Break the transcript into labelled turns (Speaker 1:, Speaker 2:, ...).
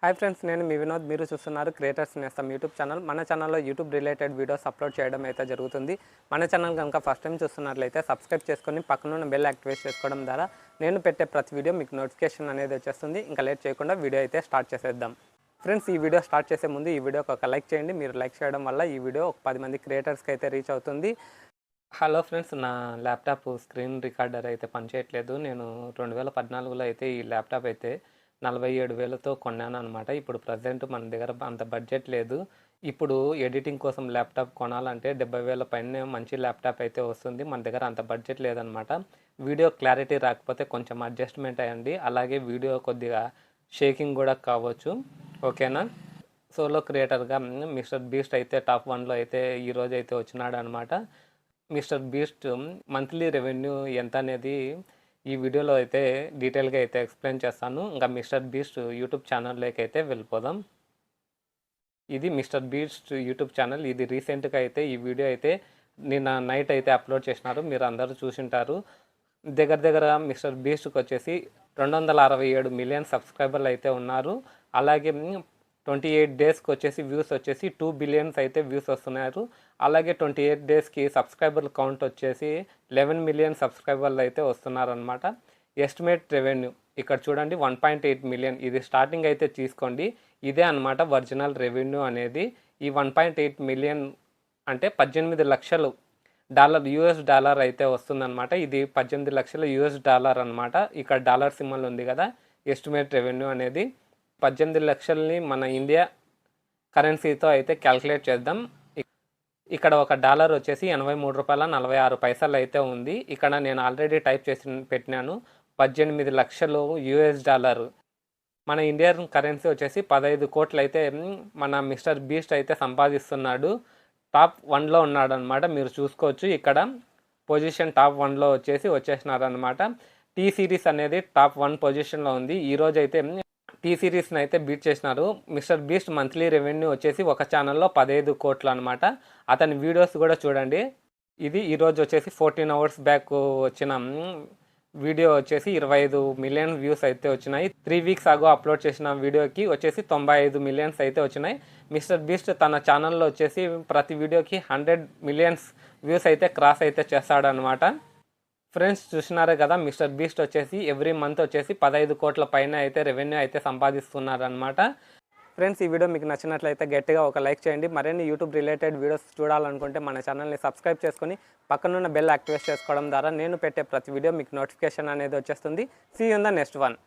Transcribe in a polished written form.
Speaker 1: Hi friends, నేను మీ వినోద్. మీరు చూస్తున్నారు క్రియేటర్స్ నేస్తం యూట్యూబ్ ఛానల్. మన ఛానల్లో యూట్యూబ్ రిలేటెడ్ వీడియోస్ అప్లోడ్ చేయడం అయితే జరుగుతుంది. మన ఛానల్ కనుక ఫస్ట్ టైం చూస్తున్నట్లయితే సబ్స్క్రైబ్ చేసుకొని పక్కనున్న బెల్ యాక్టివేట్ చేసుకోవడం ద్వారా నేను పెట్టే ప్రతి వీడియో మీకు నోటిఫికేషన్ అనేది వచ్చేస్తుంది. ఇంకా లేట్ చేయకుండా వీడియో అయితే స్టార్ట్ చేసేద్దాం. ఫ్రెండ్స్, ఈ వీడియో స్టార్ట్ చేసే ముందు ఈ వీడియోకి ఒక లైక్ చేయండి. మీరు లైక్ చేయడం వల్ల ఈ వీడియో ఒక 10 మంది క్రియేటర్స్కి అయితే రీచ్ అవుతుంది. హలో ఫ్రెండ్స్, నా ల్యాప్టాప్ స్క్రీన్ రికార్డర్ అయితే పనిచేయట్లేదు. నేను 2014లో అయితే ఈ ల్యాప్టాప్ అయితే 47,000తో కొన్నాను అనమాట. ఇప్పుడు ప్రజెంట్ మన దగ్గర అంత బడ్జెట్ లేదు. ఇప్పుడు ఎడిటింగ్ కోసం ల్యాప్టాప్ కొనాలంటే 70,000 పైన మంచి ల్యాప్టాప్ అయితే వస్తుంది. మన దగ్గర అంత బడ్జెట్ లేదనమాట. వీడియో క్లారిటీ రాకపోతే కొంచెం అడ్జస్ట్మెంట్ అయ్యండి. అలాగే వీడియో కొద్దిగా షేకింగ్ కూడా కావచ్చు, ఓకేనా. సోలో క్రియేటర్గా మిస్టర్ బీస్ట్ అయితే టాప్ 1లో అయితే ఈరోజు అయితే వచ్చినాడు అనమాట. మిస్టర్ బీస్ట్ మంత్లీ రెవెన్యూ ఎంత అనేది ఈ వీడియోలో అయితే డీటెయిల్గా అయితే ఎక్స్ప్లెయిన్ చేస్తాను. ఇంకా మిస్టర్ బీస్ట్ యూట్యూబ్ ఛానల్లోకి అయితే వెళ్ళిపోదాం. ఇది మిస్టర్ బీస్ట్ యూట్యూబ్ ఛానల్. ఇది రీసెంట్గా అయితే ఈ వీడియో అయితే నిన్న నైట్ అయితే అప్లోడ్ చేసినారు. మీరు అందరూ చూసింటారు. దగ్గర మిస్టర్ బీస్ట్కి వచ్చేసి 267 మిలియన్ సబ్స్క్రైబర్లు అయితే ఉన్నారు. అలాగే 28 డేస్కి వచ్చేసి వ్యూస్ వచ్చేసి 2 బిలియన్స్ అయితే వ్యూస్ వస్తున్నారు. అలాగే 28 డేస్కి సబ్స్క్రైబర్ల కౌంట్ వచ్చేసి 11 మిలియన్ సబ్స్క్రైబర్లు అయితే వస్తున్నారనమాట. ఎస్టిమేట్ రెవెన్యూ ఇక్కడ చూడండి 1.8 మిలియన్. ఇది స్టార్టింగ్ అయితే తీసుకోండి. ఇదే అనమాట ఒరిజినల్ రెవెన్యూ అనేది. ఈ 1.8 మిలియన్ అంటే 18 లక్షలు యూఎస్ డాలర్ అయితే వస్తుందన్నమాట. ఇది 18 లక్షల యూఎస్ డాలర్ అనమాట. ఇక్కడ డాలర్ సింబల్ ఉంది కదా, ఎస్టిమేట్ రెవెన్యూ అనేది 18 లక్షల్ని మన ఇండియా కరెన్సీతో అయితే క్యాల్కులేట్ చేద్దాం. ఇక్కడ ఒక డాలర్ వచ్చేసి 83.46 అయితే ఉంది. ఇక్కడ నేను ఆల్రెడీ టైప్ చేసి పెట్టినాను 18 లక్షలు యూఎస్ డాలర్. మన ఇండియన్ కరెన్సీ వచ్చేసి 15 కోట్లు అయితే మన మిస్టర్ బీస్ట్ అయితే సంపాదిస్తున్నాడు. టాప్ 1లో ఉన్నాడు అనమాట. మీరు చూసుకోవచ్చు ఇక్కడ పొజిషన్ టాప్ 1లో వచ్చేసినారనమాట. టీ సిరీస్ అనేది టాప్ 1 పొజిషన్లో ఉంది. ఈరోజు అయితే టీ సిరీస్ని అయితే బీట్ చేసినారు. మిస్టర్ బీస్ట్ మంత్లీ రెవెన్యూ వచ్చేసి ఒక ఛానల్లో 15 కోట్లు అనమాట. అతని వీడియోస్ కూడా చూడండి. ఇది ఈరోజు వచ్చేసి 14 అవర్స్ బ్యాక్ వచ్చిన వీడియో వచ్చేసి 25 మిలియన్ వ్యూస్ అయితే వచ్చినాయి. 3 వీక్స్ అగో అప్లోడ్ చేసిన వీడియోకి వచ్చేసి 95 మిలియన్స్ అయితే వచ్చినాయి. మిస్టర్ బీస్ట్ తన ఛానల్లో వచ్చేసి ప్రతి వీడియోకి 100 మిలియన్స్ వ్యూస్ అయితే క్రాస్ అయితే చేస్తాడనమాట. ఫ్రెండ్స్, చూసినారే కదా, మిస్టర్ బీస్ట్ వచ్చేసి ఎవ్రీ మంత్ వచ్చేసి 15 కోట్ల పైన అయితే రెవెన్యూ అయితే సంపాదిస్తున్నారనమాట. ఫ్రెండ్స్, ఈ వీడియో మీకు నచ్చినట్లయితే గట్టిగా ఒక లైక్ చేయండి. మరిన్ని యూట్యూబ్ రిలేటెడ్ వీడియోస్ చూడాలనుకుంటే మన ఛానల్ని సబ్స్క్రైబ్ చేసుకొని పక్కనున్న బెల్ యాక్టివేట్ చేసుకోవడం ద్వారా నేను పెట్టే ప్రతి వీడియో మీకు నోటిఫికేషన్ అనేది వచ్చేస్తుంది. See you in the next one.